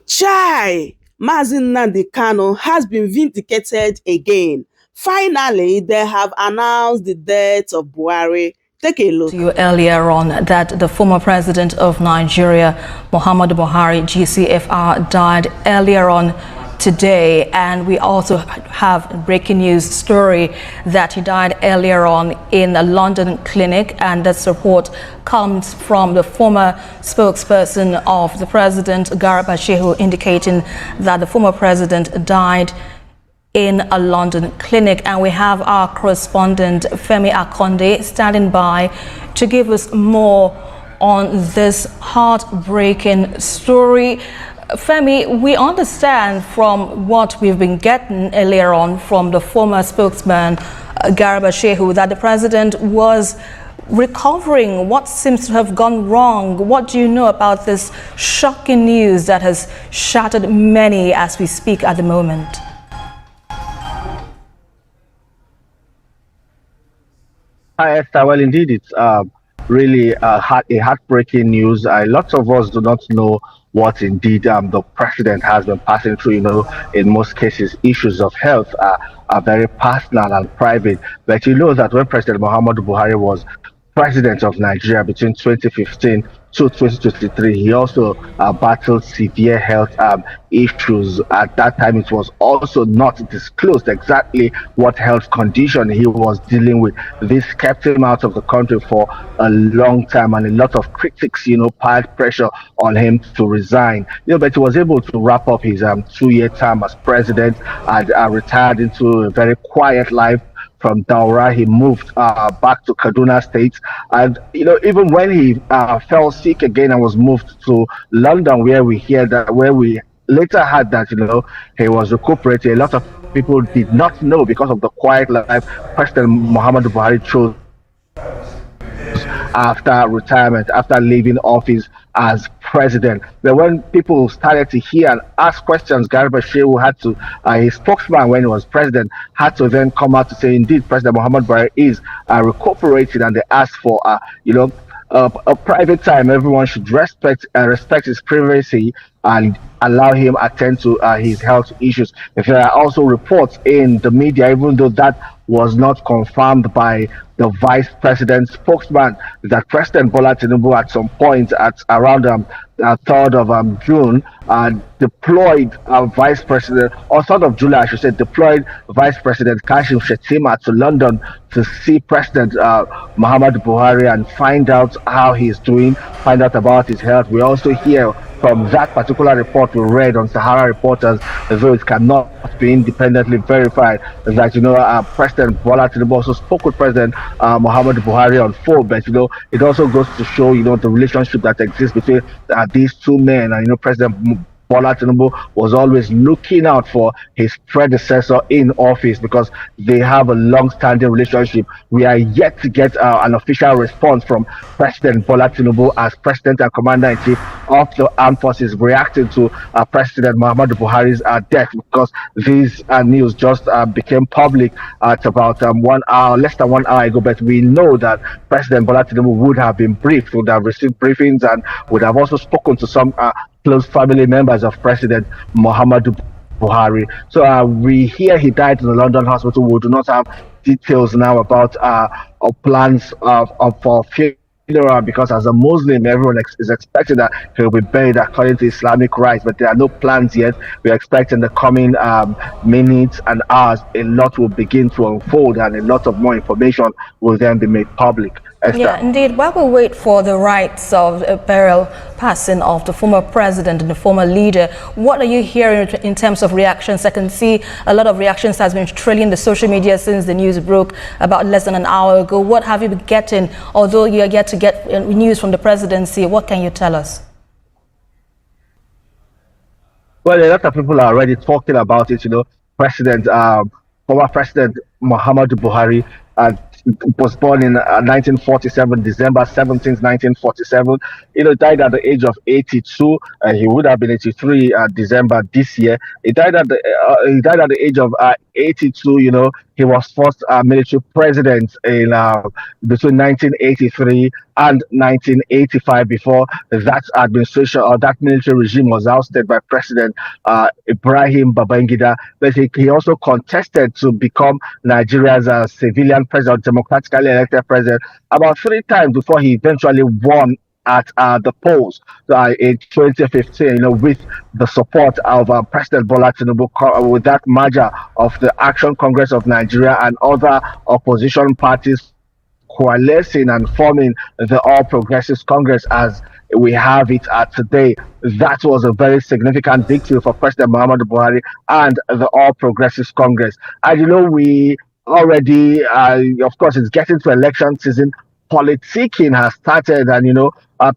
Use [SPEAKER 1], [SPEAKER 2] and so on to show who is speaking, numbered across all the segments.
[SPEAKER 1] Chai! Mazi Nnamdi has been vindicated again. Finally, they have announced the death of Buhari. Take a look.
[SPEAKER 2] To you earlier on that the former president of Nigeria, Muhammadu Buhari, GCFR, died earlier on today, and we also have a breaking news story that he died earlier on in a London clinic, and this report comes from the former spokesperson of the president, Garba Shehu, indicating that the former president died in a London clinic. And we have our correspondent Femi Akonde standing by to give us more on this heartbreaking story. Femi, we understand from what we've been getting earlier on from the former spokesman, Garba Shehu, that the president was recovering. What seems to have gone wrong? What do you know about this shocking news that has shattered many as we speak at the moment?
[SPEAKER 3] Hi, Esther. Well, indeed, it's really a heartbreaking news. Lots of us do not know what indeed the president has been passing through. In most cases, issues of health are very personal and private. But you know that when President Muhammadu Buhari was president of Nigeria between 2015 to 2023, he also battled severe health issues. At that time, it was also not disclosed exactly what health condition he was dealing with. This kept him out of the country for a long time, and a lot of critics, piled pressure on him to resign. But he was able to wrap up his 2-year term as president and retired into a very quiet life. From Daura, he moved back to Kaduna State, and even when he fell sick again and was moved to London, where we later heard that he was recuperating. A lot of people did not know because of the quiet life President Muhammadu Buhari chose after retirement, after leaving office as president. But when people started to hear and ask questions, Garba Shehu had to, his spokesman when he was president, had to then come out to say, indeed, President Muhammad Buhari is recuperated, and they asked for, a private time. Everyone should respect his privacy and allow him attend to his health issues. If there are also reports in the media, even though that was not confirmed by the vice president's spokesman, that President Bola Tinubu at some point at around 3rd of June deployed vice president, or 3rd of July I should say, deployed Vice President Kashim Shettima to London to see President Muhammadu Buhari and find out how he's doing, find out about his health. We also hear from that particular report we read on Sahara Reporters, though it cannot be independently verified, that President Bola Tinubu also spoke with President Muhammadu Buhari on phone. But it also goes to show the relationship that exists between these two men. And President Bola Tinubu was always looking out for his predecessor in office because they have a long-standing relationship. We are yet to get an official response from President Bola Tinubu as President and Commander-in-Chief of the Armed Forces reacting to President Muhammadu Buhari's death, because this news just became public at about 1 hour, less than 1 hour ago. But we know that President Bola Tinubu would have been briefed, would have received briefings, and would have also spoken to some close family members of President Muhammadu Buhari. So we hear he died in the London hospital. We do not have details now about plans for funeral, because as a Muslim, everyone is expecting that he will be buried according to Islamic rites, but there are no plans yet. We are expecting the coming minutes and hours, a lot will begin to unfold, and a lot of more information will then be made public. Esther.
[SPEAKER 2] Yeah, indeed. While we wait for the rites of burial passing of the former president and the former leader, what are you hearing in terms of reactions? I can see a lot of reactions has been trailing the social media since the news broke about less than an hour ago. What have you been getting? Although you are yet to get news from the presidency, what can you tell us?
[SPEAKER 3] Well, a lot of people are already talking about it. Former President Muhammadu Buhari was born in 1947, December 17th, 1947. Died at the age of 82. He would have been 83 December this year. He died at the age of 82. He was first military president in between 1983 and 1985 before that administration or that military regime was ousted by President Ibrahim Babangida. But he also contested to become Nigeria's civilian president, democratically elected president, about three times before he eventually won at the polls in 2015, with the support of President Bola Tinubu, with that merger of the Action Congress of Nigeria and other opposition parties coalescing and forming the All Progressives Congress as we have it today. That was a very significant victory for President Muhammadu Buhari and the All Progressives Congress. And we already, of course, it's getting to election season. Politicking has started, and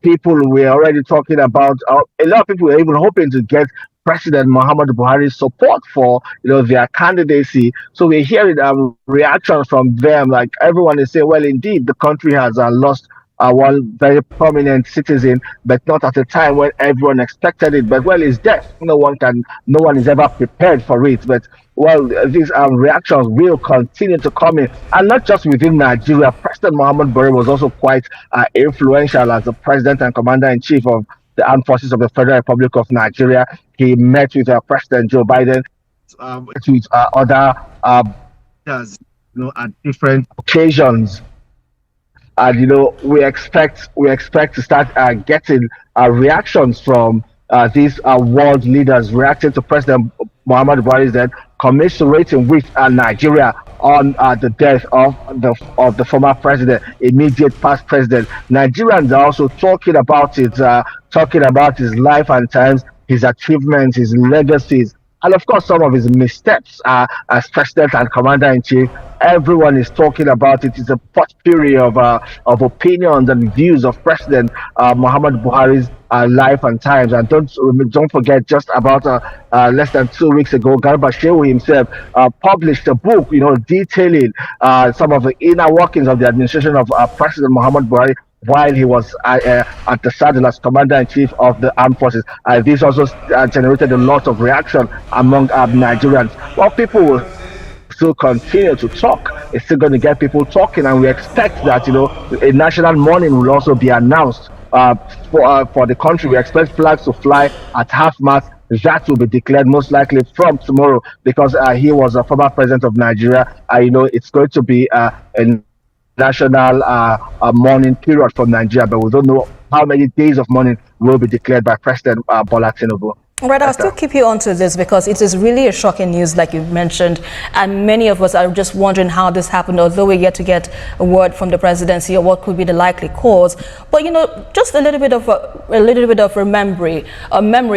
[SPEAKER 3] people were already talking about. A lot of people were even hoping to get President Muhammadu Buhari's support for their candidacy. So we're hearing reactions from them. Like everyone is saying, well, indeed, the country has lost one very prominent citizen, but not at a time when everyone expected it. But well, it's death. No one is ever prepared for it. But well, these reactions will continue to come in, and not just within Nigeria. President Muhammad Buhari was also quite influential as the president and commander-in-chief of the Armed Forces of the Federal Republic of Nigeria. He met with President Joe Biden, with other at different occasions. And we expect to start getting reactions from these world leaders reacting to President Muhammad Buhari's death, commiserating with Nigeria on the death of the former president, immediate past president. Nigerians are also talking about it, talking about his life and times, his achievements, his legacies, and of course some of his missteps as president and commander-in-chief. Everyone is talking about it. It's a potpourri of opinions and views of President Muhammad Buhari's life and times. And don't forget, just about less than 2 weeks ago, Garba Shehu himself published a book, detailing some of the inner workings of the administration of President Muhammad Buhari while he was at the saddle as commander-in-chief of the armed forces. This also generated a lot of reaction among Nigerians. Well, people will still continue to talk. It's still going to get people talking, and we expect that a national mourning will also be announced for the country. We expect flags to fly at half-mast. That will be declared most likely from tomorrow, because he was a former president of Nigeria. It's going to be a national mourning period for Nigeria, but we don't know how many days of mourning will be declared by President Bola Tinubu.
[SPEAKER 2] Right, I'll still keep you onto this because it is really a shocking news, like you mentioned, and many of us are just wondering how this happened, although we get to get a word from the presidency or what could be the likely cause. But just a little bit of a memory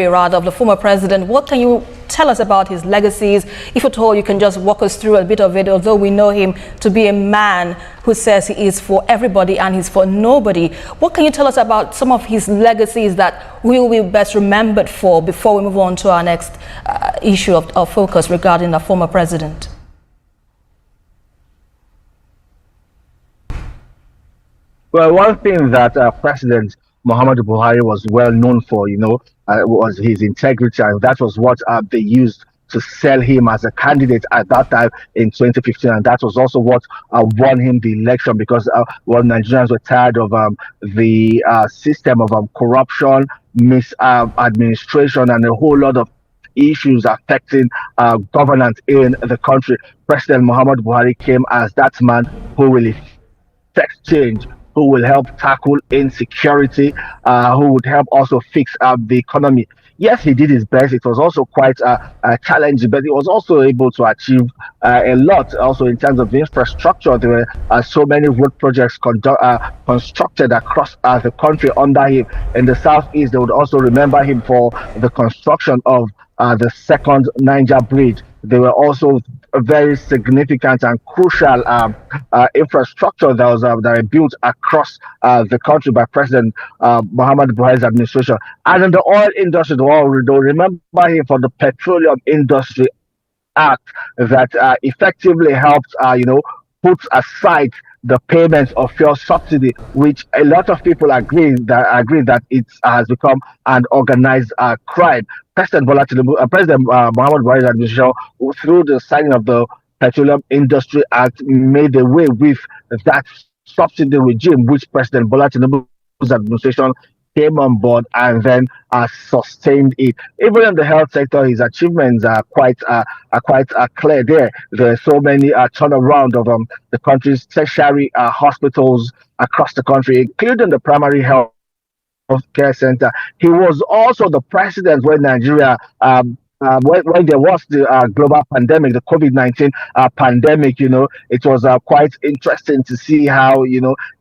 [SPEAKER 2] of the former president. What can you tell us about his legacies? If at all, you can just walk us through a bit of it, although we know him to be a man who says he is for everybody and he's for nobody. What can you tell us about some of his legacies that we will be best remembered for before we move on to our next issue of focus regarding the former president?
[SPEAKER 3] Well, one thing that President Muhammadu Buhari was well known for, was his integrity, and that was what they used to sell him as a candidate at that time in 2015, and that was also what won him the election, because Nigerians were tired of the system of corruption, misadministration, and a whole lot of issues affecting governance in the country. President Muhammad Buhari came as that man who will effect change, who will help tackle insecurity, who would help also fix the economy. Yes, he did his best. It was also quite challenging, but he was also able to achieve a lot. Also, in terms of infrastructure, there were so many road projects constructed across the country under him. In the southeast, they would also remember him for the construction of the second Niger Bridge. There were also a very significant and crucial infrastructure that were built across the country by President Muhammad Buhari's administration. And in the oil industry, they'll remember him for the Petroleum Industry Act that effectively helped, put aside the payments of fuel subsidy, which a lot of people agree that it has become an organized crime. President Muhammad Buhari's administration, through the signing of the Petroleum Industry Act, made away with that subsidy regime, which President Bola Tinubu's administration came on board and then sustained it. Even in the health sector, his achievements are quite clear there. There are so many turnaround of the country's tertiary hospitals across the country, including the primary health care center. He was also the president when Nigeria, when there was the global pandemic, the COVID-19 pandemic. It was quite interesting to see how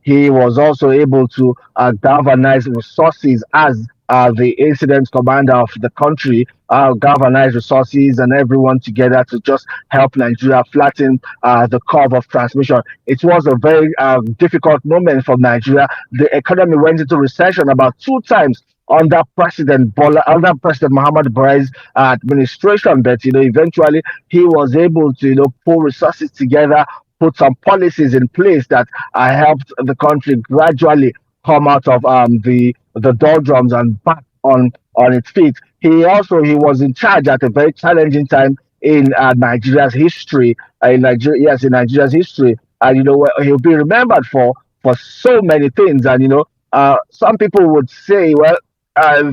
[SPEAKER 3] he was also able to galvanize resources as the incident commander of the country, galvanize resources and everyone together to just help Nigeria flatten the curve of transmission. It was a very difficult moment for Nigeria. The economy went into recession about 2 times under President Muhammad Buhari's administration, but eventually he was able to pull resources together, put some policies in place that helped the country gradually come out of the doldrums and back on its feet. He was in charge at a very challenging time in Nigeria's history. In Nigeria's history, and he'll be remembered for so many things. And some people would say, well,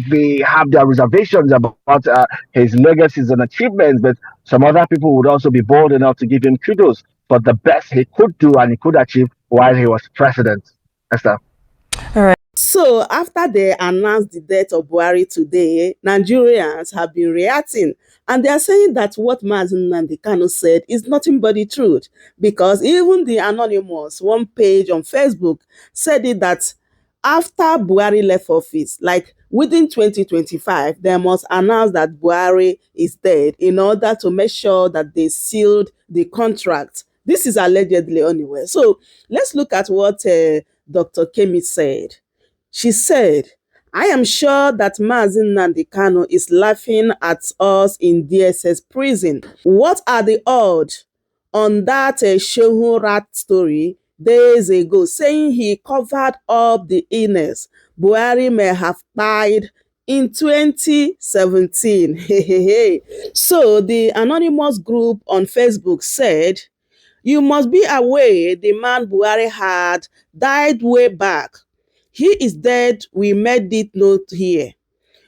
[SPEAKER 3] they have their reservations about his legacies and achievements, but some other people would also be bold enough to give him kudos for the best he could do and he could achieve while he was president. Esther.
[SPEAKER 2] All right.
[SPEAKER 1] So after they announced the death of Buhari today, Nigerians have been reacting, and they are saying that what Mazi Nnamdi said is nothing but the truth, because even the anonymous one page on Facebook said it that after Buhari left office, like within 2025, they must announce that Buhari is dead in order to make sure that they sealed the contract. This is allegedly anyway. So let's look at what Dr. Kemi said. She said, I am sure that Mazi Nnamdi is laughing at us in DSS prison. What are the odds on that Shehu Rat story days ago, saying he covered up the illness Buhari may have died in 2017. So the anonymous group on Facebook said, you must be aware the man Buhari had died way back. He is dead, we made it note here.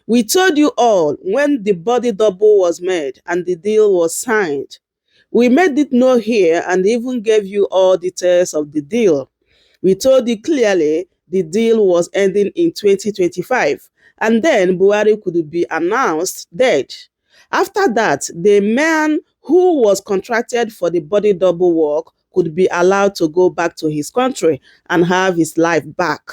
[SPEAKER 1] We told you all when the body double was made and the deal was signed. We made it known here and even gave you all details of the deal. We told you clearly the deal was ending in 2025, and then Buhari could be announced dead. After that, the man who was contracted for the body double work could be allowed to go back to his country and have his life back.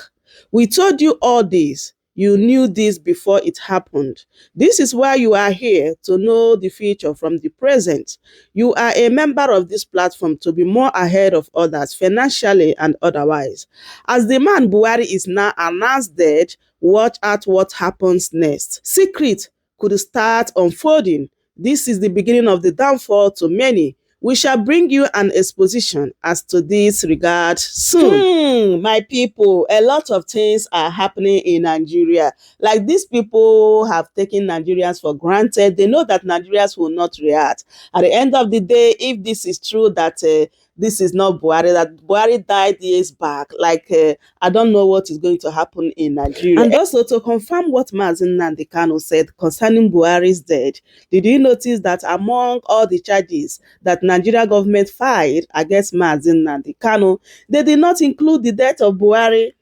[SPEAKER 1] We told you all this. You knew this before it happened. This is why you are here, to know the future from the present. You are a member of this platform to be more ahead of others financially and otherwise. As the man Buhari is now announced dead, watch out what happens next. Secret could start unfolding. This is the beginning of the downfall to many. We shall bring you an exposition as to this regard soon. My people, a lot of things are happening in Nigeria. Like, these people have taken Nigerians for granted. They know that Nigerians will not react. At the end of the day, if this is true that this is not Buhari, that Buhari died years back, I don't know what is going to happen in Nigeria. And also, to confirm what Mazi Nnamdi said concerning Buhari's death, did you notice that among all the charges that Nigeria government filed against Mazi Nnamdi, they did not include the death of Buhari?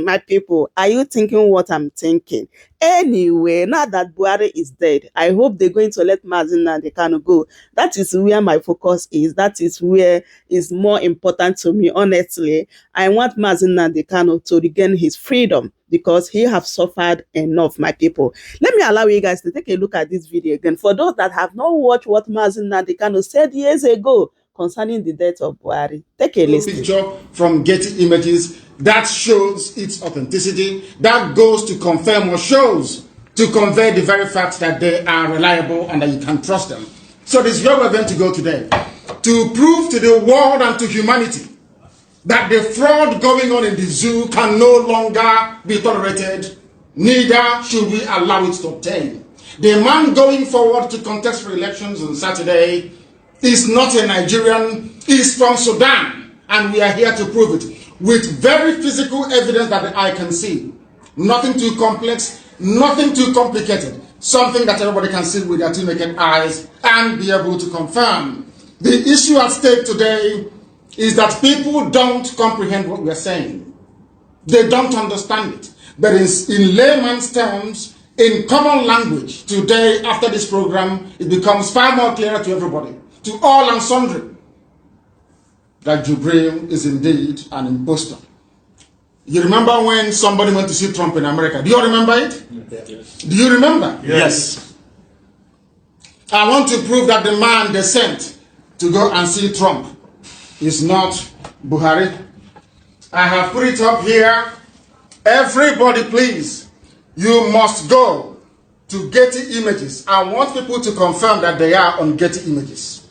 [SPEAKER 1] My people, are you thinking what I'm thinking? Anyway, now that Buhari is dead, I hope they're going to let Mazi Nnamdi go. That is where my focus is. That is where is more important to me, honestly. I want Mazi Nnamdi to regain his freedom because he have suffered enough, my people. Let me allow you guys to take a look at this video again. For those that have not watched what Mazi Nnamdi said years ago concerning the death of Buhari, take a listen.
[SPEAKER 4] Picture from Getty Images that shows its authenticity, that goes to confirm or shows to convey the very fact that they are reliable and that you can trust them. So this is where we're going to go today, to prove to the world and to humanity that the fraud going on in the zoo can no longer be tolerated, neither should we allow it to obtain. The man going forward to contest for elections on Saturday is not a Nigerian, he's from Sudan, and we are here to prove it with very physical evidence that the eye can see. Nothing too complex, nothing too complicated, something that everybody can see with their two naked eyes and be able to confirm. The issue at stake today is that people don't comprehend what we are saying. They don't understand it. But in layman's terms, in common language, today after this program, it becomes far more clearer to everybody, to all and sundry, that Jubril is indeed an impostor. You remember when somebody went to see Trump in America? Do you all remember it? Yes. Do you remember?
[SPEAKER 5] Yes.
[SPEAKER 4] I want to prove that the man they sent to go and see Trump is not Buhari. I have put it up here. Everybody, please, you must go to Getty Images. I want people to confirm that they are on Getty Images.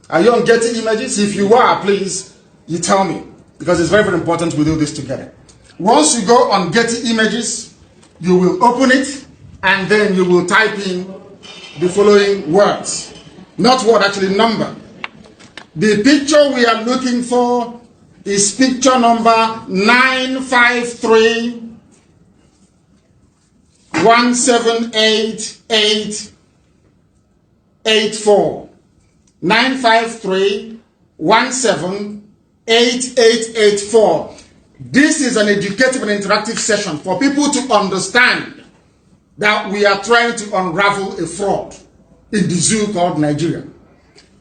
[SPEAKER 4] Are you on Getty Images? If you are, please, you tell me, because it's very, very important we do this together. Once you go on Getty Images, you will open it, and then you will type in the following words. Not word, actually number. The picture we are looking for is picture number 953 1788884. 953 178884. This is an educative and interactive session for people to understand that we are trying to unravel a fraud in the zoo called Nigeria.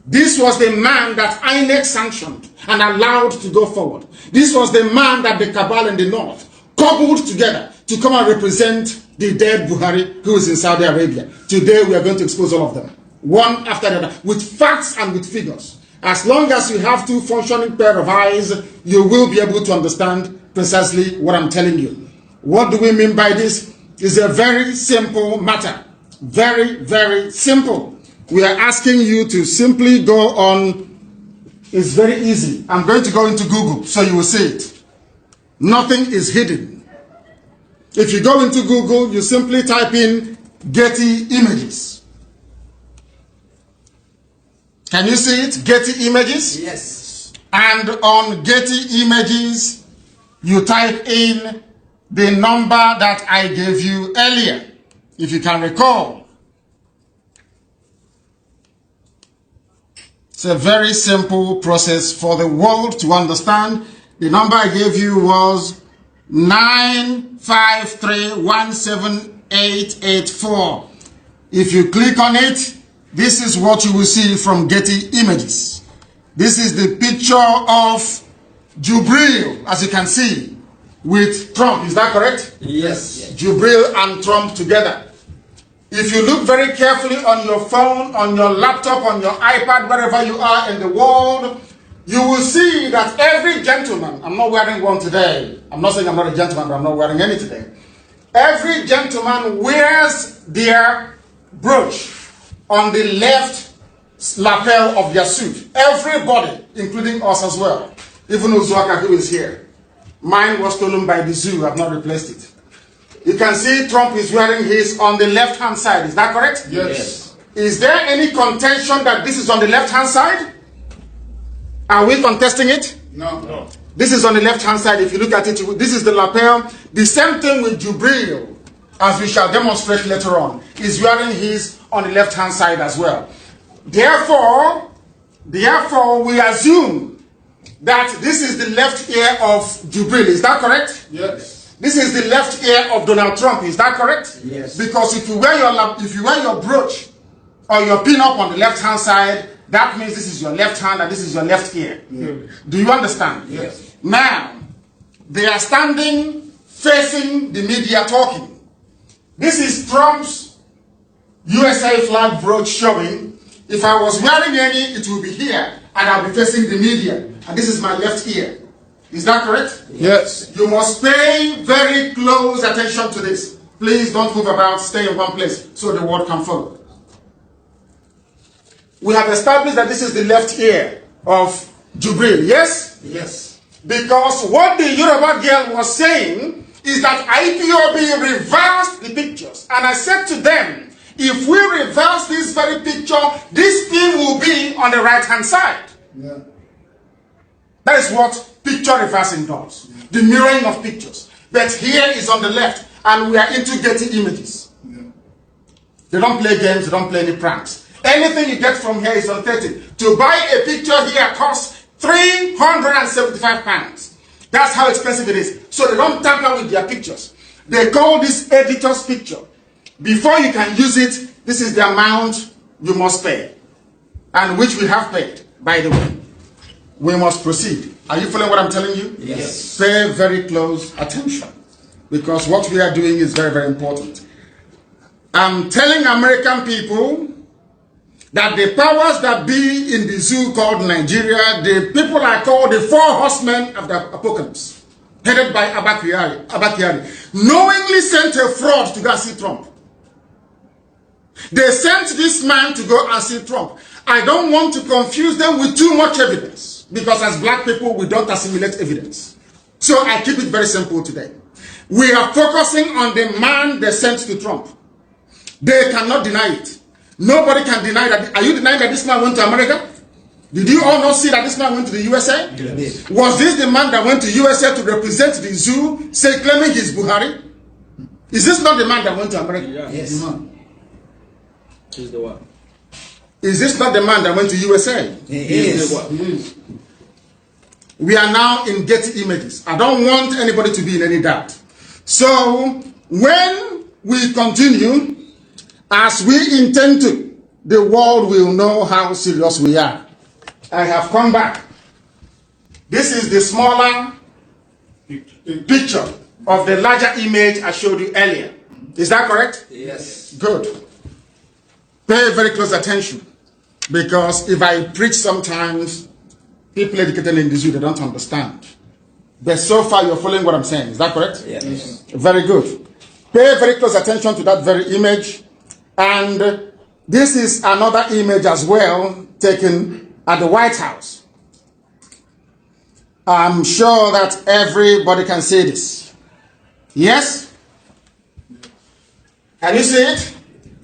[SPEAKER 4] This was the man that INEC sanctioned and allowed to go forward. This was the man that the cabal in the north cobbled together to come and represent the dead Buhari who is in Saudi Arabia. Today we are going to expose all of them, one after the other, with facts and with figures. As long as you have two functioning pair of eyes, you will be able to understand precisely what I'm telling you. What do we mean by this? It's a very simple matter. Very, very simple. We are asking you to simply go on. It's very easy. I'm going to go into Google so you will see it. Nothing is hidden. If you go into Google, you simply type in Getty Images. Can you see it? Getty Images?
[SPEAKER 5] Yes.
[SPEAKER 4] And on Getty Images, you type in the number that I gave you earlier, if you can recall. It's a very simple process for the world to understand. The number I gave you was 953178884. If you click on it, this is what you will see from Getty Images. This is the picture of Jubril, as you can see, with Trump. Is that correct?
[SPEAKER 5] Yes.
[SPEAKER 4] Jubril and Trump together. If you look very carefully on your phone, on your laptop, on your iPad, wherever you are in the world, you will see that every gentleman, I'm not wearing one today. I'm not saying I'm not a gentleman, but I'm not wearing any today. Every gentleman wears their brooch on the left lapel of their suit. Everybody, including us as well. Even Uzuaka, who is here. Mine was stolen by the zoo. I've not replaced it. You can see Trump is wearing his on the left-hand side. Is that correct?
[SPEAKER 5] Yes.
[SPEAKER 4] Is there any contention that this is on the left-hand side? Are we contesting it?
[SPEAKER 5] No.
[SPEAKER 4] This is on the left-hand side. If you look at it, this is the lapel. The same thing with Jubril, as we shall demonstrate later on, is wearing his on the left-hand side as well. Therefore, we assume that this is the left ear of Jubril. Is that correct?
[SPEAKER 5] Yes.
[SPEAKER 4] This is the left ear of Donald Trump. Is that correct?
[SPEAKER 5] Yes.
[SPEAKER 4] Because if you wear your brooch or your pin-up on the left-hand side, that means this is your left hand and this is your left ear.
[SPEAKER 5] Yes.
[SPEAKER 4] Do you understand?
[SPEAKER 5] Yes.
[SPEAKER 4] Now, they are standing facing the media talking. This is Trump's USA flag brooch showing. If I was wearing any, it will be here and I'll be facing the media. And this is my left ear. Is that correct?
[SPEAKER 5] Yes.
[SPEAKER 4] You must pay very close attention to this. Please don't move about, stay in one place so the word can follow. We have established that this is the left ear of Jubril, yes?
[SPEAKER 5] Yes.
[SPEAKER 4] Because what the Yoruba girl was saying is that IPOB reversed the pictures. And I said to them, if we reverse this very picture, this thing will be on the right-hand side. Yeah. That is what picture reversing does. Yeah. The mirroring of pictures. But here is on the left, and we are into getting images. Yeah. They don't play games, they don't play any pranks. Anything you get from here is authentic. To buy a picture here costs £375. That's how expensive it is. So they don't tamper with their pictures. They call this editor's picture. Before you can use it, this is the amount you must pay. And which we have paid, by the way. We must proceed. Are you following what I'm telling you?
[SPEAKER 5] Yes.
[SPEAKER 4] Pay very close attention. Because what we are doing is very, very important. I'm telling American people that the powers that be in the zoo called Nigeria, the people are called the four horsemen of the apocalypse, headed by Abakari, knowingly sent a fraud to go and see Trump. They sent this man to go and see Trump. I don't want to confuse them with too much evidence, because as black people, we don't assimilate evidence. So I keep it very simple today. We are focusing on the man they sent to Trump. They cannot deny it. Nobody can deny that. Are you denying that this man went to America? Did you all not see that this man went to the USA? Yes. Was this the man that went to USA to represent the zoo, say claiming he's Buhari? Is this not the man that went to America?
[SPEAKER 5] Yeah. Yes. He's the one.
[SPEAKER 4] Is this not the man that went to USA?
[SPEAKER 5] He is.
[SPEAKER 4] We are now in Getty Images. I don't want anybody to be in any doubt. So when we continue, as we intend to, the world will know how serious we are. I have come back. This is the smaller picture of the larger image I showed you earlier. Is that correct?
[SPEAKER 5] Yes.
[SPEAKER 4] Good. Pay very close attention, because if I preach sometimes, people educated in the zoo, they don't understand. But so far you're following what I'm saying. Is that correct?
[SPEAKER 5] Yes.
[SPEAKER 4] Very good. Pay very close attention to that very image. And this is another image as well, taken at the White House. I'm sure that everybody can see this. Yes? Can you see it?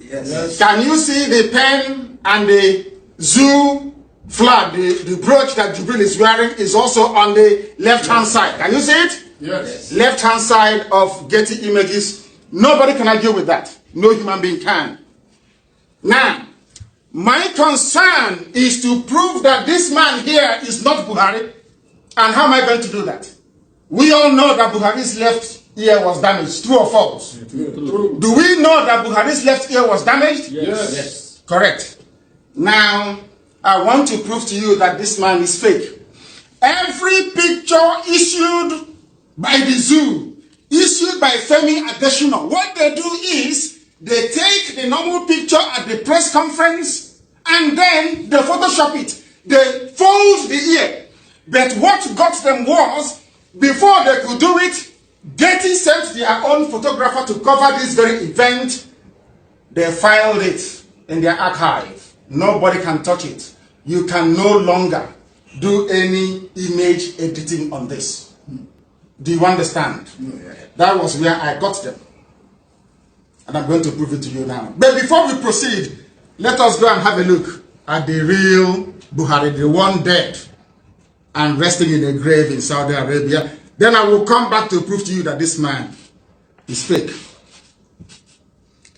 [SPEAKER 5] Yes.
[SPEAKER 4] Can you see the pen and the zoo flag, the brooch that Jubril is wearing is also on the left-hand side. Can you see it?
[SPEAKER 5] Yes.
[SPEAKER 4] Left-hand side of Getty Images. Nobody can argue with that. No human being can. Now, my concern is to prove that this man here is not Buhari. And how am I going to do that? We all know that Buhari's left ear was damaged. True or false?
[SPEAKER 5] True.
[SPEAKER 4] Do we know that Buhari's left ear was damaged?
[SPEAKER 5] Yes.
[SPEAKER 4] Correct. Now, I want to prove to you that this man is fake. Every picture issued by the zoo, issued by Femi Adesina, what they do is, they take the normal picture at the press conference and then they Photoshop it. They fold the ear. But what got them was, before they could do it, Getty sent their own photographer to cover this very event. They filed it in their archive. Nobody can touch it. You can no longer do any image editing on this. Do you understand? That was where I got them. And I'm going to prove it to you now. But before we proceed, let us go and have a look at the real Buhari, the one dead and resting in a grave in Saudi Arabia. Then I will come back to prove to you that this man is fake.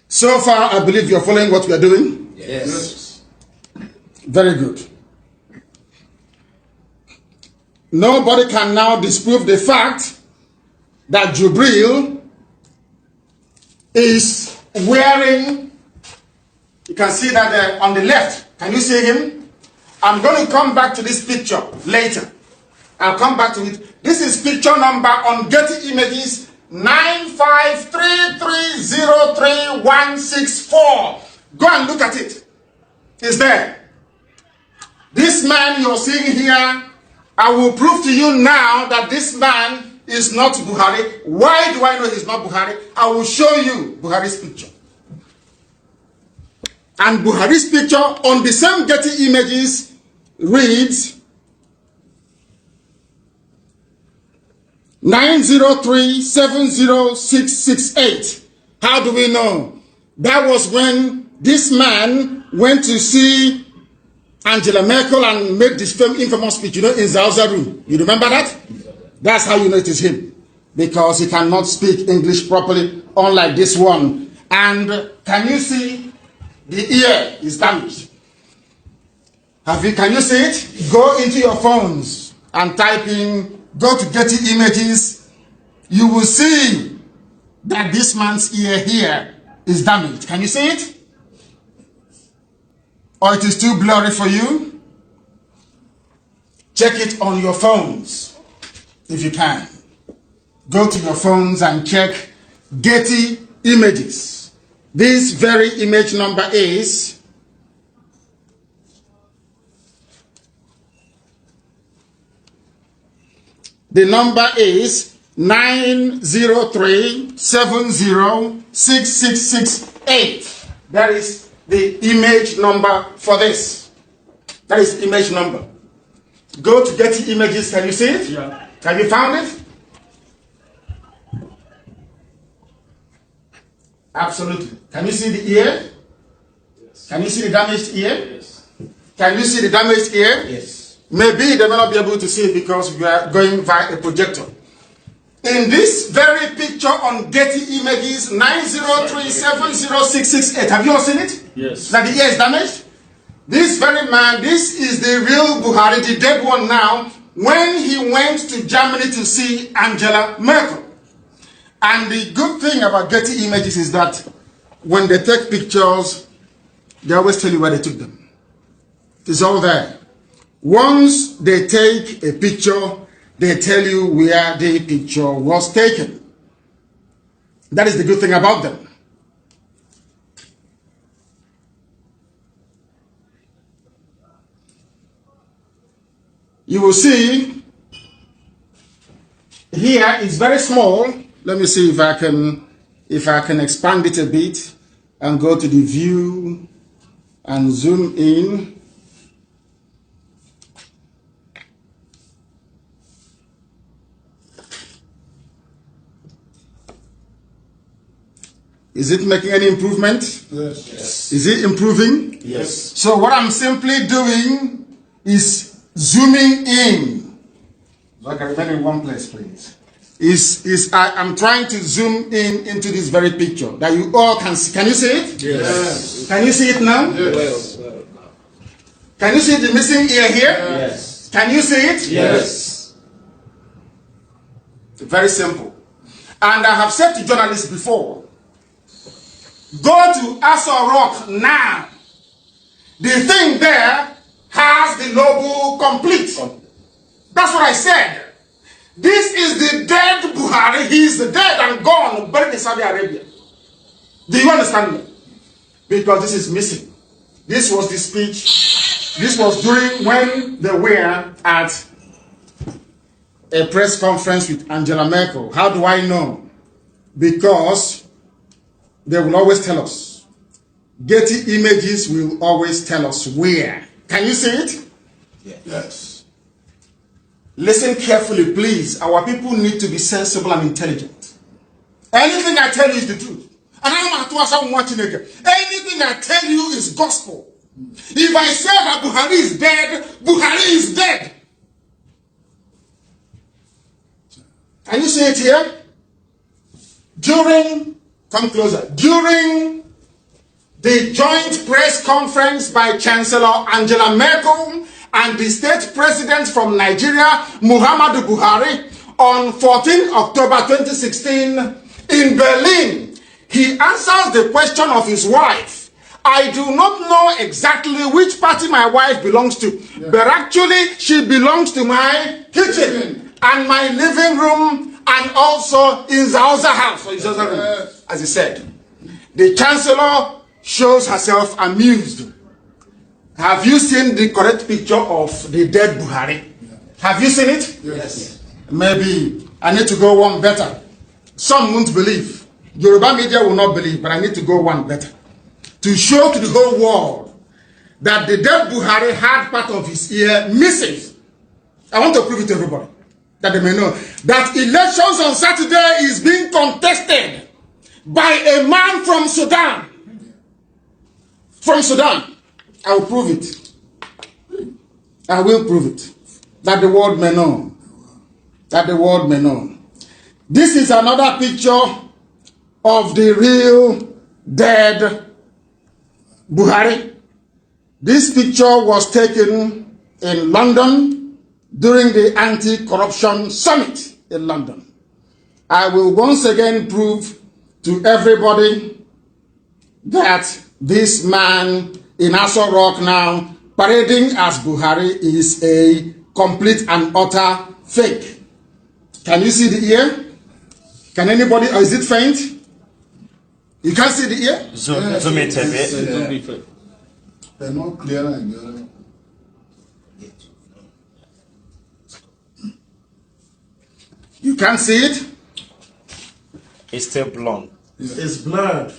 [SPEAKER 4] So far, I believe you're following what we are doing?
[SPEAKER 5] Yes.
[SPEAKER 4] Very good. Nobody can now disprove the fact that Jubril is wearing, you can see that there on the left. Can you see him? I'm going to come back to this picture later. I'll come back to it. This is picture number on Getty Images 953303164. Go and look at it. It's there. This man you're seeing here, I will prove to you now that this man is not Buhari. Why do I know he's not Buhari? I will show you Buhari's picture. And Buhari's picture on the same Getty Images reads, 903-70668. How do we know? That was when this man went to see Angela Merkel and made this infamous speech, in Zauza room. You remember that? That's how you know it is him. Because he cannot speak English properly, unlike this one. And can you see the ear is damaged? Can you see it? Go into your phones and type in, go to Getty Images. You will see that this man's ear here is damaged. Can you see it? Or it is too blurry for you? Check it on your phones, if you can. Go to your phones and check Getty Images. This very image number is the number is 903-706668. That is the image number for this. That is the image number. Go to Getty Images. Can you see it?
[SPEAKER 5] Yeah.
[SPEAKER 4] Have you found it? Absolutely. Can you see the ear?
[SPEAKER 5] Yes.
[SPEAKER 4] Can you see the damaged ear?
[SPEAKER 5] Yes.
[SPEAKER 4] Can you see the damaged ear?
[SPEAKER 5] Yes.
[SPEAKER 4] Maybe they may not be able to see it because we are going via a projector. In this very picture on Getty Images, 903-70668, have you all seen it?
[SPEAKER 5] Yes.
[SPEAKER 4] That the ear is damaged? This very man, this is the real Buhari, the dead one now, when he went to Germany to see Angela Merkel. And the good thing about Getty Images is that when they take pictures, they always tell you where they took them. It's all there. Once they take a picture, they tell you where the picture was taken. That is the good thing about them. You will see here it's very small. Let me see if I can expand it a bit and go to the view and zoom in. Is it making any improvement?
[SPEAKER 5] Yes. Yes.
[SPEAKER 4] Is it improving?
[SPEAKER 5] Yes.
[SPEAKER 4] So what I'm simply doing is zooming in. So I can remain in one place, please. I'm trying to zoom in into this very picture that you all can see. Can you see it?
[SPEAKER 5] Yes.
[SPEAKER 4] Can you see it now?
[SPEAKER 5] Yes.
[SPEAKER 4] Can you see the missing ear here?
[SPEAKER 5] Yes.
[SPEAKER 4] Can you see it?
[SPEAKER 5] Yes.
[SPEAKER 4] Very simple. And I have said to journalists before, go to Aso Rock now. The thing there has the logo complete. That's what I said. This is the dead Buhari. He is dead and gone, buried in Saudi Arabia. Do you understand me? Because this is missing. This was the speech. This was during when they were at a press conference with Angela Merkel. How do I know? Because they will always tell us. Getty Images will always tell us where. Can you see it?
[SPEAKER 5] Yes.
[SPEAKER 4] Listen carefully, please. Our people need to be sensible and intelligent. Anything I tell you is the truth. And anything I tell you is gospel. If I say that Buhari is dead, Buhari is dead. Can you see it here? Come closer. During the joint press conference by Chancellor Angela Merkel and the state president from Nigeria, Muhammadu Buhari, on 14 October 2016 in Berlin, he answers the question of his wife. I do not know exactly which party my wife belongs to, but actually she belongs to my kitchen and my living room and also in the other house, as he said. The chancellor shows herself amused. Have you seen the correct picture of the dead Buhari? Have you seen it?
[SPEAKER 5] Yes.
[SPEAKER 4] Maybe I need to go one better. Some won't believe. Yoruba media will not believe, but I need to go one better. To show to the whole world that the dead Buhari had part of his ear missing. I want to prove it to everybody. that they may know that elections on Saturday is being contested by a man from Sudan. From Sudan. I will prove it. I will prove it. That the world may know. That the world may know. This is another picture of the real dead Buhari. This picture was taken in London during the anti-corruption summit in London. I will once again prove to everybody that this man in Aso Rock now parading as Buhari is a complete and utter fake. Can you see the ear? Can anybody, or is it faint? You can't see the ear?
[SPEAKER 5] Zoom it a bit.
[SPEAKER 4] They're not clear. You can't see it?
[SPEAKER 5] It's still blonde.
[SPEAKER 4] It's blurred.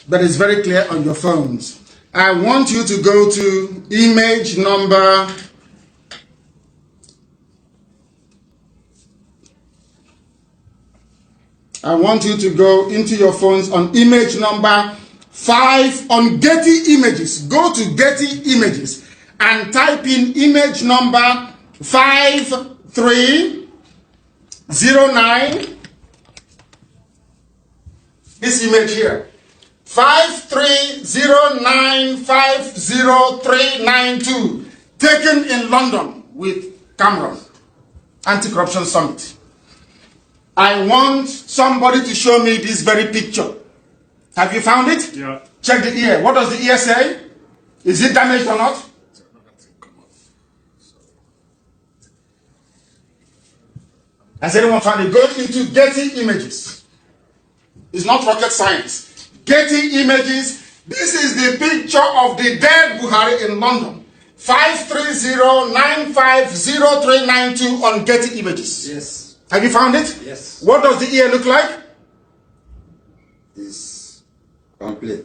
[SPEAKER 4] But it's very clear on your phones. I want you to go to image number I want you to go into your phones on image number 5 on Getty Images. Go to Getty Images and type in image number 5309. This image here. 5309500392. Taken in London with Cameron. Anti-corruption summit. I want somebody to show me this very picture. Have you found it?
[SPEAKER 6] Yeah.
[SPEAKER 4] Check the ear. What does the ear say? Is it damaged or not? Has anyone found it? Go into Getty Images. It's not rocket science. Getty Images. This is the picture of the dead Buhari in London. 530950392 on Getty Images.
[SPEAKER 7] Yes.
[SPEAKER 4] Have you found it?
[SPEAKER 7] Yes.
[SPEAKER 4] What does the ear look like?
[SPEAKER 7] It's complete.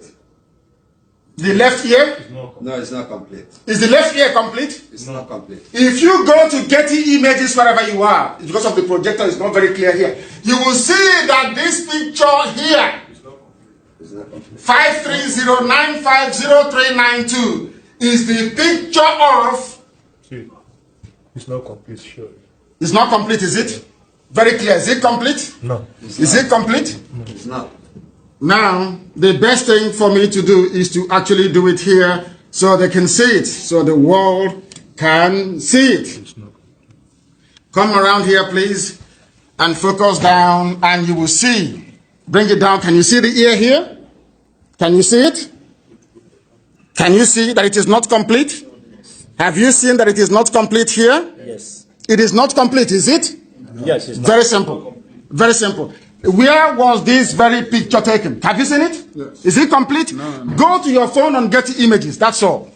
[SPEAKER 4] The left ear?
[SPEAKER 7] No, it's not complete.
[SPEAKER 4] Is the left ear complete?
[SPEAKER 7] It's not complete.
[SPEAKER 4] If you go to Getty Images wherever you are, because of the projector, it's not very clear here. You will see that this picture here,
[SPEAKER 7] It's not complete.
[SPEAKER 4] 530950392, is the picture of.
[SPEAKER 6] See, it's not complete, sure.
[SPEAKER 4] It's not complete, is it? Very clear. Is it complete?
[SPEAKER 6] No.
[SPEAKER 4] Is it complete?
[SPEAKER 7] It's not.
[SPEAKER 4] Now, the best thing for me to do is to actually do it here so they can see it, so the world can see it. Come around here, please, and focus down, and you will see. Bring it down. Can you see the ear here? Can you see it? Can you see that it is not complete? Have you seen that it is not complete here?
[SPEAKER 5] Yes.
[SPEAKER 4] It is not complete, is it?
[SPEAKER 5] Yes, it's
[SPEAKER 4] Very simple. Very simple. Where was this very picture taken? Have you seen it?
[SPEAKER 6] Yes.
[SPEAKER 4] Is it complete?
[SPEAKER 6] No.
[SPEAKER 4] Go to your phone and Getty Images. That's all.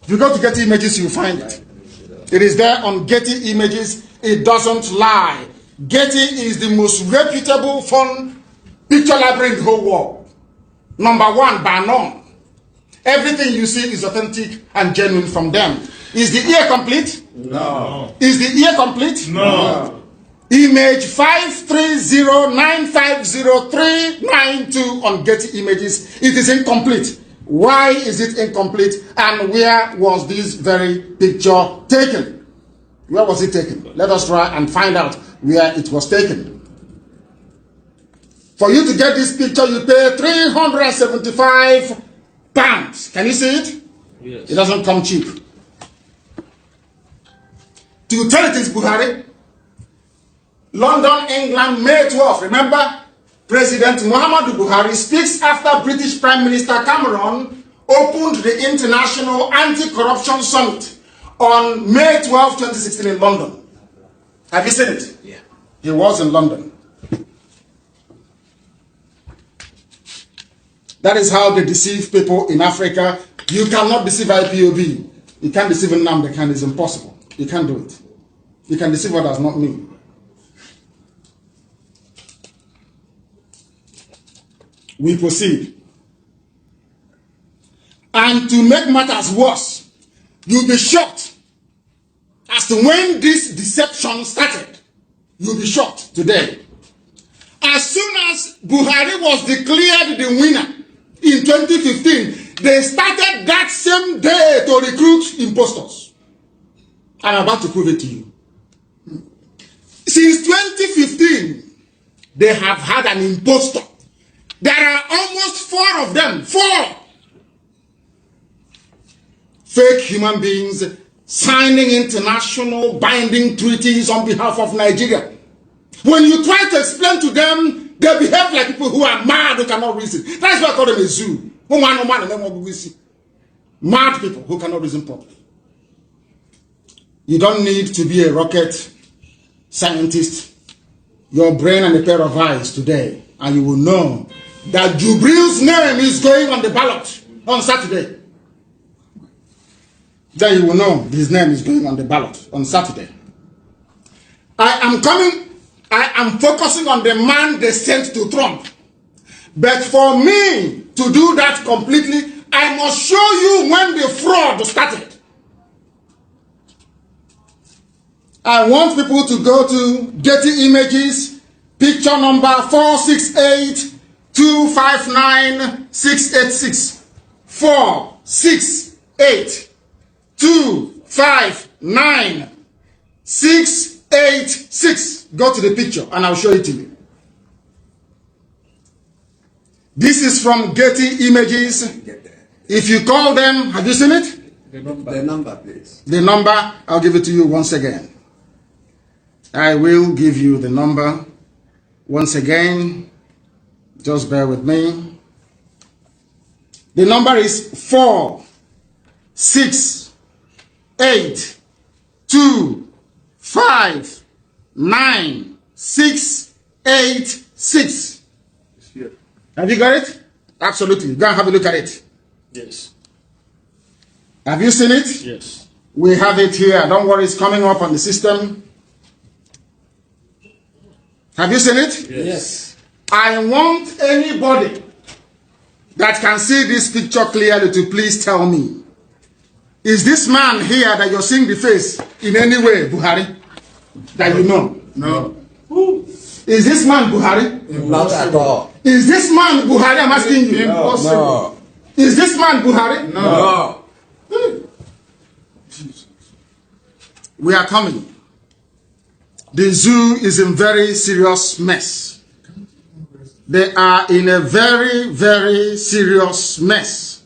[SPEAKER 4] If you go to Getty Images, you'll find it. It is there on Getty Images. It doesn't lie. Getty is the most reputable phone picture library in the whole world. Number one by none. Everything you see is authentic and genuine from them. Is the ear complete?
[SPEAKER 7] No.
[SPEAKER 4] Is the ear complete?
[SPEAKER 6] No.
[SPEAKER 4] Image 530950392 on Getty Images. It is incomplete. Why is it incomplete? And where was this very picture taken? Where was it taken? Let us try and find out where it was taken. For you to get this picture, you pay £375. Can you see it?
[SPEAKER 5] Yes.
[SPEAKER 4] It doesn't come cheap. To tell it is Buhari. London, England, May 12. Remember, President Muhammadu Buhari speaks after British Prime Minister Cameron opened the International Anti-Corruption Summit on May 12, 2016 in London. Have you seen it?
[SPEAKER 5] Yeah.
[SPEAKER 4] He was in London. That is how they deceive people in Africa. You cannot deceive IPOB. You can't deceive Nnamdi Kanu. It's impossible. You can't do it. You can deceive what does not mean. We proceed. And to make matters worse, you'll be shocked as to when this deception started. you'll be shocked today. As soon as Buhari was declared the winner in 2015, they started that same day to recruit impostors. I'm about to prove it to you. Since 2015, they have had an impostor. There are almost 4 of them. 4 fake human beings signing international binding treaties on behalf of Nigeria. When you try to explain to them, they behave like people who are mad, who cannot reason. That's why I call them a zoo. Mad people who cannot reason properly. You don't need to be a rocket scientist. Your brain and a pair of eyes today, and you will know that Jubril's name is going on the ballot on Saturday. Then you will know his name is going on the ballot on Saturday. I am focusing on the man they sent to Trump. But for me to do that completely, I must show you when the fraud started. I want people to go to Getty Images, picture number 468259686. 468259686. Go to the picture and I'll show it to you. This is from Getty Images. If you call them, have you seen it?
[SPEAKER 7] The number, please.
[SPEAKER 4] The number, I'll give it to you once again. I will give you the number once again. Just bear with me. The number is 468259686. Have you got it? Absolutely. Go and have a look at it.
[SPEAKER 5] Yes.
[SPEAKER 4] Have you seen it?
[SPEAKER 5] Yes.
[SPEAKER 4] We have it here. Don't worry, it's coming up on the system. Have you seen it?
[SPEAKER 5] Yes.
[SPEAKER 4] I want anybody that can see this picture clearly to please tell me, is this man here that you're seeing the face in any way Buhari? That you know?
[SPEAKER 7] No.
[SPEAKER 4] Is this man Buhari?
[SPEAKER 7] Not at all.
[SPEAKER 4] Is this man Buhari? I'm asking you.
[SPEAKER 7] Impossible. No.
[SPEAKER 4] Is this man Buhari?
[SPEAKER 7] No.
[SPEAKER 4] We are coming. The zoo is in very serious mess. They are in a very, very serious mess.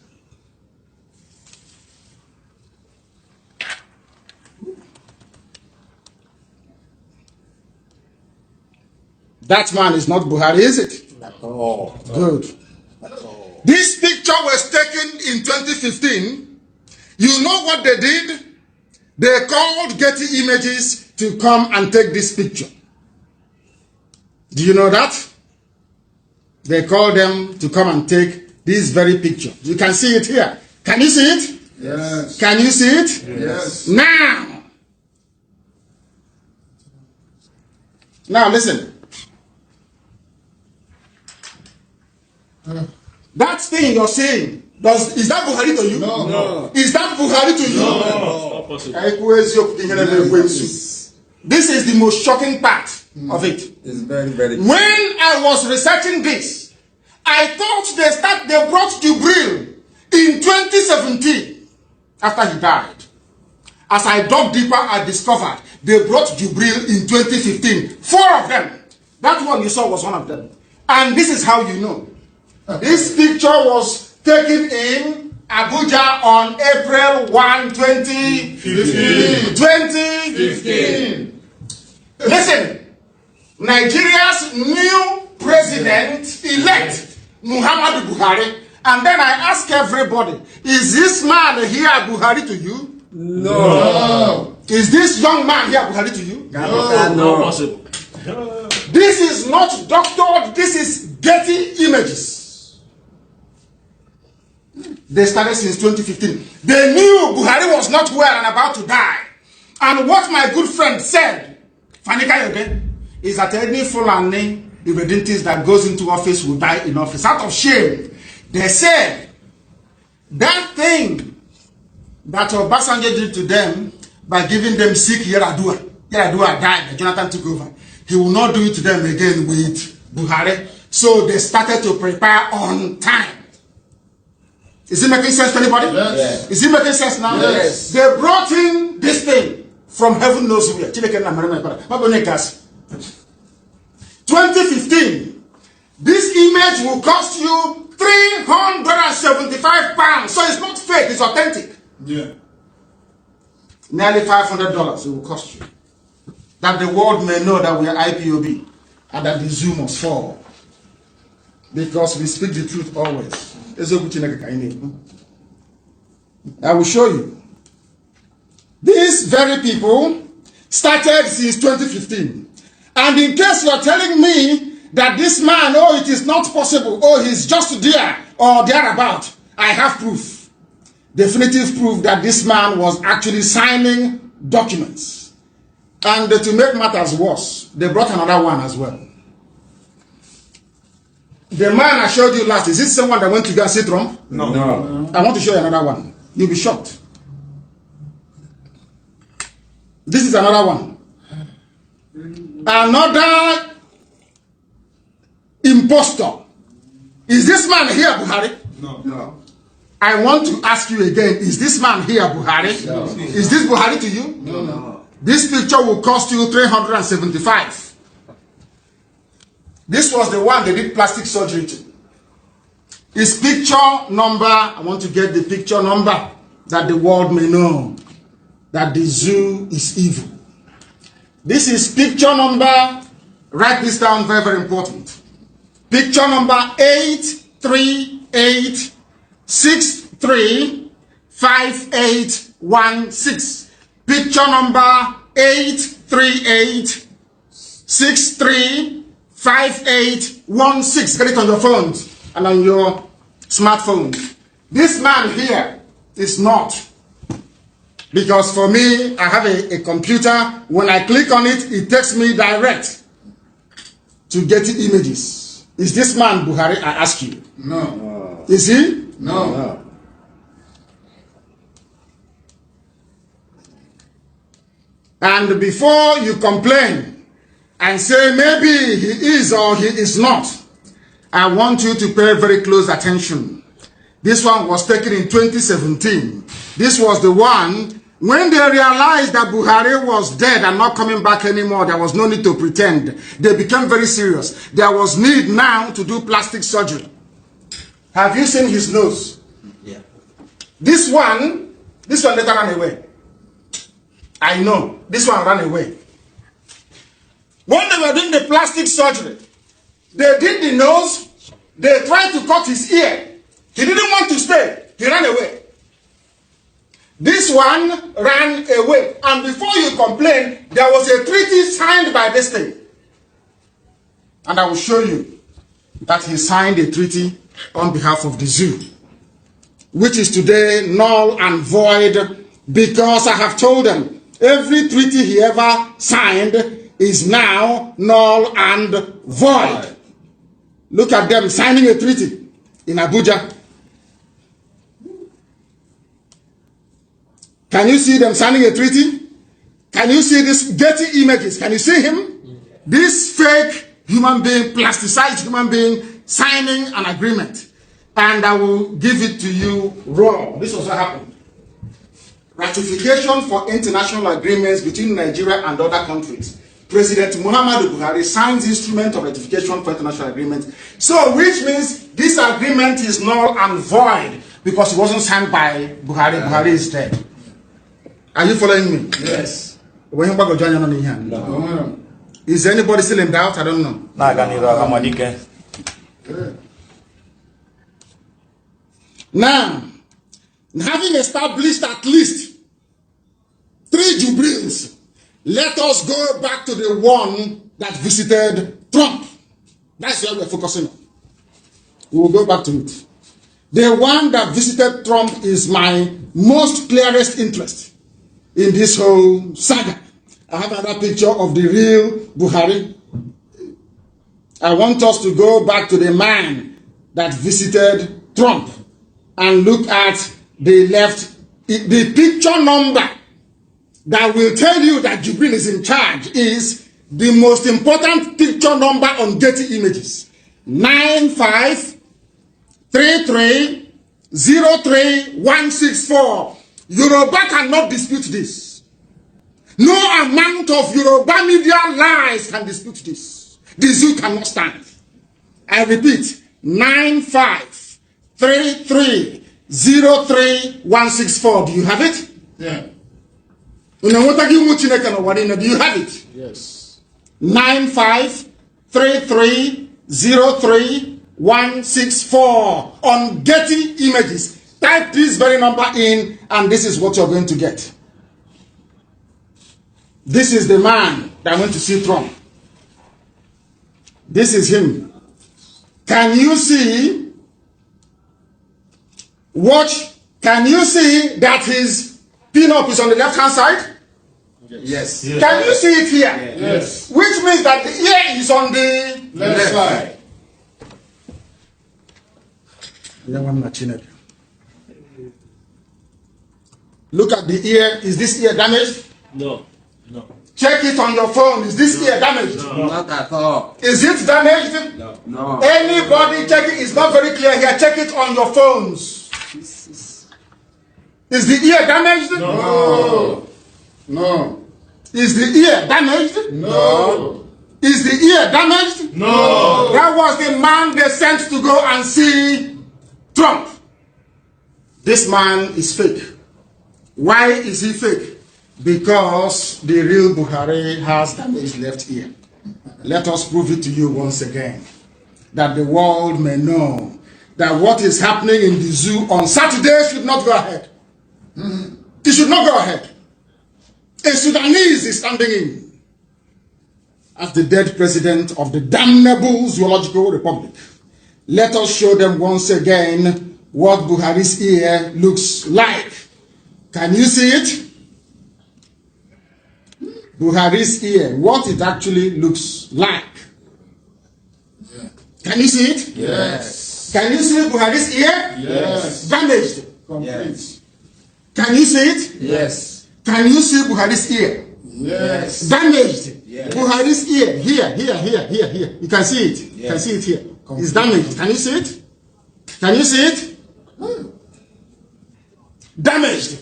[SPEAKER 4] That man is not Buhari, is it?
[SPEAKER 7] At all.
[SPEAKER 4] Good. This picture was taken in 2015. You know what they did? They called Getty Images to come and take this picture. Do you know that? They called them to come and take this very picture. You can see it here. Can you see it?
[SPEAKER 7] Yes.
[SPEAKER 4] Can you see it?
[SPEAKER 7] Yes.
[SPEAKER 4] Now listen. That thing you're saying, is that Buhari to you?
[SPEAKER 7] No. No.
[SPEAKER 4] Is that Buhari to you?
[SPEAKER 5] No. Not possible.
[SPEAKER 4] This is the most shocking part of it.
[SPEAKER 7] It's very, very.
[SPEAKER 4] When I was researching this, I thought they brought Jubril in 2017 after he died. As I dug deeper, I discovered they brought Jubril in 2015. 4 of them. That one you saw was one of them. And this is how you know. This picture was taken in Abuja on April 1, 2015. 2015. Listen, Nigeria's new president-elect, Muhammadu Buhari, and then I ask everybody, is this man here Buhari to you?
[SPEAKER 7] No.
[SPEAKER 4] Is this young man here Buhari to you?
[SPEAKER 5] Not possible.
[SPEAKER 4] This is not doctored, this is Getty Images. They started since 2015. They knew Buhari was not well and about to die. And what my good friend said, Fanika Yobe, is that any Fulani Ibedintis that goes into office will die in office. Out of shame, they said that thing that Obasanjo did to them by giving them sick Yaradua died, Jonathan took over. he will not do it to them again with Buhari. So they started to prepare on time. Is it making sense to anybody?
[SPEAKER 7] Yes.
[SPEAKER 4] Is it making sense now?
[SPEAKER 7] Yes.
[SPEAKER 4] They brought in this thing from heaven knows where. 2015. This image will cost you £375. So it's not fake, it's authentic.
[SPEAKER 7] Yeah.
[SPEAKER 4] Nearly $500 it will cost you. That the world may know that we are IPOB and that the zoo must fall. Because we speak the truth always. I will show you. These very people started since 2015. And in case you are telling me that this man, oh, it is not possible, oh, he's just there or thereabout, I have proof. Definitive proof that this man was actually signing documents. And to make matters worse, they brought another one as well. The man I showed you last, is it someone that went to go and see Trump?
[SPEAKER 7] No.
[SPEAKER 4] I want to show you another one. You'll be shocked. This is another one. Another impostor. Is this man here, Buhari?
[SPEAKER 7] No.
[SPEAKER 4] I want to ask you again, is this man here, Buhari?
[SPEAKER 7] No.
[SPEAKER 4] Is this Buhari to you?
[SPEAKER 7] No.
[SPEAKER 4] This picture will cost you $375. This was the one they did plastic surgery to. His picture number, I want to get the picture number that the world may know that the zoo is evil. This is picture number, write this down, very, very important. Picture number 838635816. Picture number 838635816. Get it on your phones and on your smartphone. This man here is not. Because for me, I have a computer. When I click on it, it takes me direct to get images. Is this man Buhari? I ask you.
[SPEAKER 7] No.
[SPEAKER 4] Is he?
[SPEAKER 7] No.
[SPEAKER 4] And before you complain and say maybe he is or he is not, I want you to pay very close attention. This one was taken in 2017. This was the one when they realized that Buhari was dead and not coming back anymore. There was no need to pretend. They became very serious. There was need now to do plastic surgery. Have you seen his nose?
[SPEAKER 7] Yeah.
[SPEAKER 4] This one later ran away. I know. This one ran away. When they were doing the plastic surgery, they did the nose. They tried to cut his ear. He didn't want to stay. He ran away. This one ran away. And before you complain, there was a treaty signed by this thing. And I will show you that he signed a treaty on behalf of the zoo, which is today null and void, because I have told them every treaty he ever signed is now null and void. Look at them signing a treaty in Abuja. Can you see them signing a treaty? Can you see these Getty images? Can you see him? This fake human being, plasticized human being, signing an agreement. And I will give it to you raw. This was what happened. Ratification for international agreements between Nigeria and other countries. President Muhammadu Buhari signs instrument of ratification for international agreements. So, which means this agreement is null and void because it wasn't signed by Buhari. Buhari is dead. Are you following me?
[SPEAKER 7] Yes.
[SPEAKER 4] No. Is anybody still in doubt? I don't know. Now, having established at least 3 Jubrils, let us go back to the one that visited Trump. That's where we're focusing on. We will go back to it. The one that visited Trump is my most clearest interest in this whole saga. I have another picture of the real Buhari. I want us to go back to the man that visited Trump and look at the picture number that will tell you that Jubril is in charge is the most important picture number on Getty Images. 953303164. Yoruba cannot dispute this. No amount of Yoruba media lies can dispute this. The zoo cannot stand. I repeat, 953303164. Do you have it?
[SPEAKER 7] Yeah.
[SPEAKER 4] Do you have it?
[SPEAKER 5] Yes.
[SPEAKER 4] 953303164 on Getty Images. Type this very number in, and this is what you're going to get. This is the man that went to see Trump. This is him. Can you see? Watch. Can you see that his pin-up is on the left-hand side?
[SPEAKER 7] Yes.
[SPEAKER 4] Can you see it here?
[SPEAKER 7] Yes.
[SPEAKER 4] Which means that the ear is on the
[SPEAKER 7] Left side.
[SPEAKER 4] Look at the ear. Is this ear damaged?
[SPEAKER 5] No. No.
[SPEAKER 4] Check it on your phone. Is this ear damaged?
[SPEAKER 7] Not at all.
[SPEAKER 4] Is it damaged?
[SPEAKER 7] No.
[SPEAKER 4] Anybody check it? It's not very clear here. Check it on your phones. Is the ear damaged?
[SPEAKER 7] No. No.
[SPEAKER 4] Is the ear damaged?
[SPEAKER 7] No.
[SPEAKER 4] Is the ear damaged?
[SPEAKER 7] No.
[SPEAKER 4] That was the man they sent to go and see Trump. This man is fake. Why is he fake? Because the real Buhari has damaged left ear. Let us prove it to you once again, that the world may know that what is happening in the zoo on Saturday should not go ahead. It should not go ahead. A Sudanese is standing in as the dead president of the damnable Zoological Republic. Let us show them once again what Buhari's ear looks like. Can you see it? Buhari's ear, what it actually looks like. Can you see it?
[SPEAKER 7] Yes.
[SPEAKER 4] Can you see Buhari's ear?
[SPEAKER 7] Yes.
[SPEAKER 4] Damaged.
[SPEAKER 7] Yes.
[SPEAKER 4] Can you see it?
[SPEAKER 7] Yes.
[SPEAKER 4] Can you see Buhari's ear?
[SPEAKER 7] Yes.
[SPEAKER 4] Damaged.
[SPEAKER 7] Yes.
[SPEAKER 4] Buhari's ear. Here. You can see it. You can see it here. It's damaged. Can you see it? Can you see it? Damaged.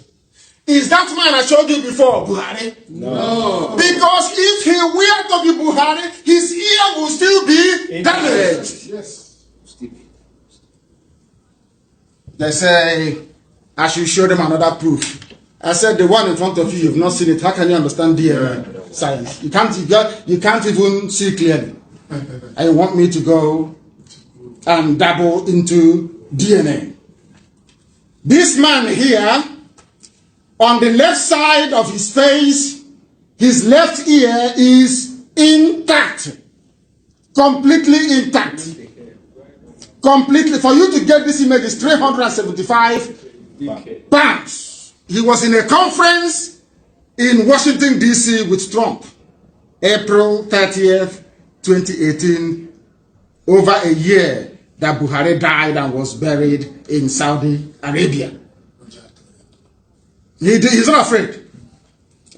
[SPEAKER 4] Is that man I showed you before, Buhari?
[SPEAKER 7] No.
[SPEAKER 4] Because if he were to be Buhari, his ear will still be damaged.
[SPEAKER 7] Yes.
[SPEAKER 4] They say, I should show them another proof. I said, the one in front of you, you've not seen it. How can you understand DNA science? You can't even see clearly. And you want me to go and dabble into DNA. This man here, on the left side of his face, his left ear is intact. Completely intact. Completely. For you to get this image is 375 pounds. He was in a conference in Washington, D.C. with Trump. April 30th, 2018. Over a year that Buhari died and was buried in Saudi Arabia. He's not afraid.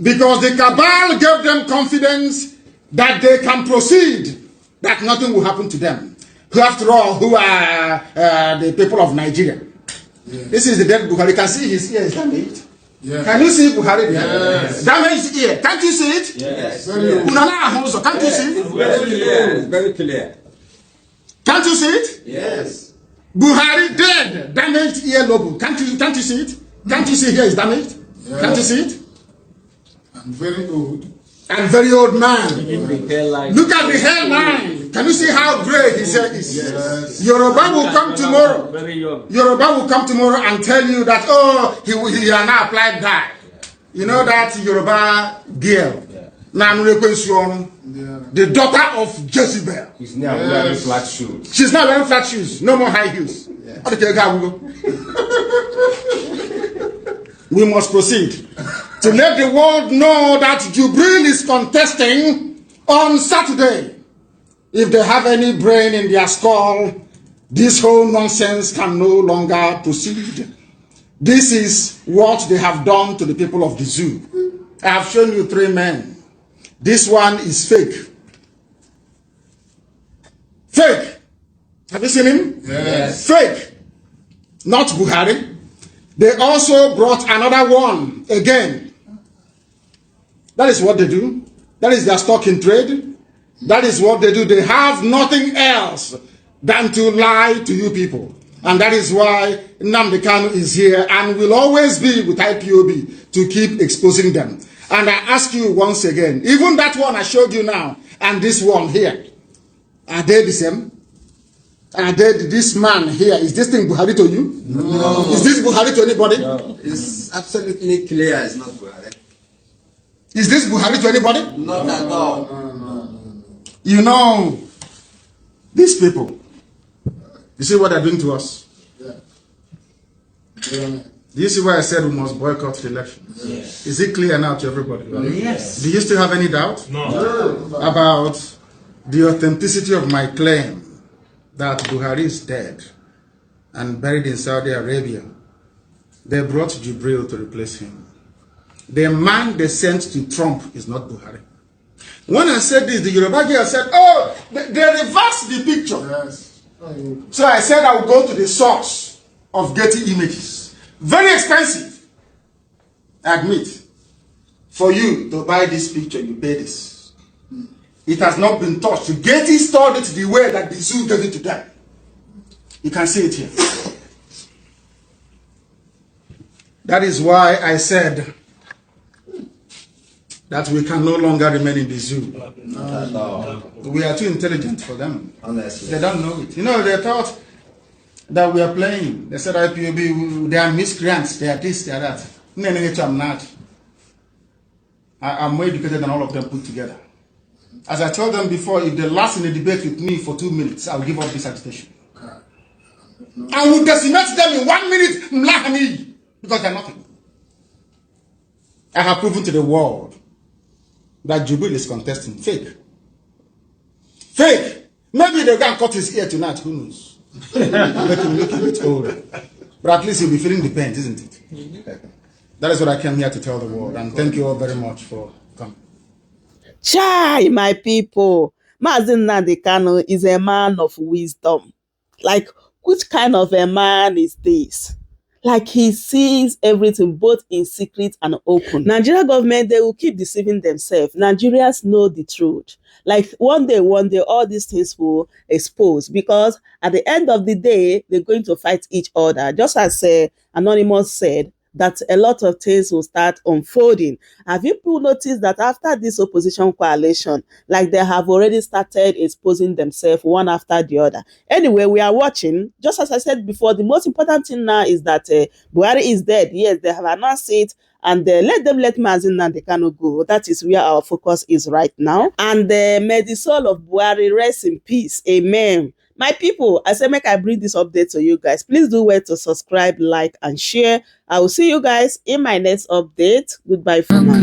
[SPEAKER 4] Because the cabal gave them confidence that they can proceed, that nothing will happen to them. Who, after all, who are the people of Nigeria. Yes. This is the dead Buhari. You can see his ear is damaged. Yes. Can you see Buhari? Yes. Damaged ear. Can't you see it?
[SPEAKER 7] Yes.
[SPEAKER 4] Can't you see it?
[SPEAKER 7] Very clear. Very clear.
[SPEAKER 4] Can't you see it?
[SPEAKER 7] Yes.
[SPEAKER 4] Buhari dead. Damaged ear lobe. Can't you see it? Can't you see here is damaged? Yes. Can't you see it?
[SPEAKER 7] I'm very old.
[SPEAKER 4] And very old man.
[SPEAKER 7] Hairline.
[SPEAKER 4] Look at the hairline. Can you see how gray his hair is?
[SPEAKER 7] Yes.
[SPEAKER 4] Yoruba will come tomorrow.
[SPEAKER 5] Very young.
[SPEAKER 4] Yoruba will come tomorrow and tell you that, oh, he are now applied dye. You know that Yoruba girl, the daughter of Jezebel.
[SPEAKER 7] He's now wearing flat shoes.
[SPEAKER 4] She's not wearing flat shoes. No more high heels. Yeah. We must proceed to let the world know that Jubril is contesting on Saturday. If they have any brain in their skull, this whole nonsense can no longer proceed. This is what they have done to the people of the zoo. I have shown you 3 men. This one is fake. Fake. Have you seen him?
[SPEAKER 7] Yes.
[SPEAKER 4] Fake. Not Buhari. They also brought another one again. That is what they do. That is their stock in trade. That is what they do. They have nothing else than to lie to you people. And that is why Nnamdi Kanu is here and will always be with IPOB to keep exposing them. And I ask you once again, even that one I showed you now and this one here, are they the same? Are they this man here? Is this thing Buhari to you?
[SPEAKER 7] No.
[SPEAKER 4] Is this Buhari to anybody?
[SPEAKER 7] No. It's absolutely clear it's not Buhari.
[SPEAKER 4] Is this Buhari to anybody?
[SPEAKER 7] Not at all.
[SPEAKER 4] You know, these people, you see what they're doing to us?
[SPEAKER 7] Yeah.
[SPEAKER 4] Do you see why I said we must boycott the election?
[SPEAKER 7] Yes.
[SPEAKER 4] Is it clear now to everybody?
[SPEAKER 7] Yes.
[SPEAKER 4] Do you still have any doubt about the authenticity of my claim that Buhari is dead and buried in Saudi Arabia? They brought Jibril to replace him. The man they sent to Trump is not Buhari. When I said this, the Yoruba girl said, oh, they reversed the picture.
[SPEAKER 7] Yes.
[SPEAKER 4] So I said I would go to the source of Getty Images. Very expensive, I admit. For you to buy this picture, you pay this. It has not been touched. Getty stored it the way that the zoo gave it to them. You can see it here. That is why I said that we can no longer remain in the zoo.
[SPEAKER 7] Not at all.
[SPEAKER 4] We are too intelligent for them.
[SPEAKER 7] Honestly.
[SPEAKER 4] They don't know it. You know, they thought that we are playing. They said IPOB, they are miscreants, they are this, they are that. I'm not. I'm more educated than all of them put together. As I told them before, if they last in a debate with me for 2 minutes, I'll give up this agitation. I will decimate them in 1 minute, because they're nothing. I have proven to the world that Jubil is contesting. Fake. Fake. Maybe they'll go and cut his ear tonight, who knows? Make him look a bit older. But at least he'll be feeling the pain, isn't it? That is what I came here to tell the world. And thank you all very much for coming.
[SPEAKER 1] Chai, my people. Mazi Nnamdi Kanu is a man of wisdom. Like, which kind of a man is this? Like, he sees everything both in secret and open. Nigeria government, they will keep deceiving themselves. Nigerians know the truth. Like, one day, all these things will expose, because at the end of the day, they're going to fight each other. Just as Anonymous said, that a lot of things will start unfolding. Have you people noticed that after this opposition coalition, like, they have already started exposing themselves one after the other? Anyway, we are watching. Just as I said before, the most important thing now is that Buhari is dead. Yes, they have announced it. And let Mazi Nnamdi Kanu go. That is where our focus is right now. And may the soul of Buhari rest in peace. Amen. My people, I say make I bring this update to you guys. Please do well to subscribe, like, and share. I will see you guys in my next update. Goodbye for now.